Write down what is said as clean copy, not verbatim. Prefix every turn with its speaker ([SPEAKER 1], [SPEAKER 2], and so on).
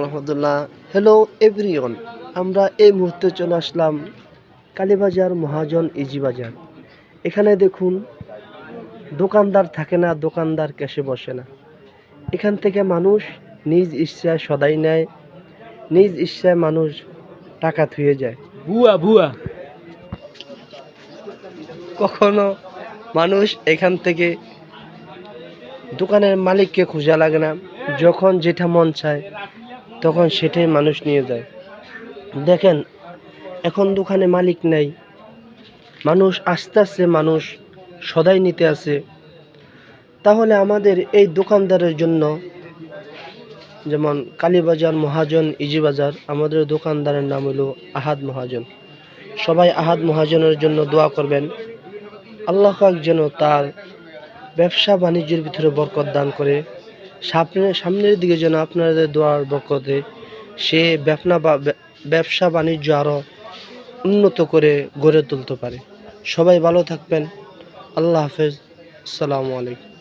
[SPEAKER 1] রহমতুল্লাহ। Hello everyone, আমরা এই মুহূর্তে চলে আসলাম কালীবাজার মহাজন ইজি বাজার। এখানে দেখুন, দোকানদার থাকে না, দোকানদার ক্যাশে বসে না। এখান থেকে মানুষ নিজ ইচ্ছায় সদাই নেয়, নিজ ইচ্ছায় মানুষ টাকা থুয়ে যায়।
[SPEAKER 2] ভুয়া ভুয়া
[SPEAKER 1] কখনো মানুষ এখান থেকে দোকানের মালিককে খোঁজা লাগে না, যখন যেটা মন চায় তখন সেটাই মানুষ নিয়ে যায়। দেখেন, এখন দোকানে মালিক নেই, মানুষ আস্তে আস্তে মানুষ সদাই নিতে আসে। তাহলে আমাদের এই দোকানদারের জন্য, যেমন কালীবাজার মহাজন ইজি বাজার, আমাদের দোকানদারের নাম হলো আহাদ মহাজন। সবাই আহাদ মহাজনের জন্য দোয়া করবেন। আল্লাহ পাক যেন তার ব্যবসা বাণিজ্যের ভিতরে বরকত দান করে। সামনের দিকে যেন আপনাদের দোয়ার বরকতে সে ব্যবসা বাণিজ্য আরও উন্নত করে গড়ে তুলতে পারে। সবাই ভালো থাকবেন। আল্লাহ হাফেজ। আসসালামু আলাইকুম।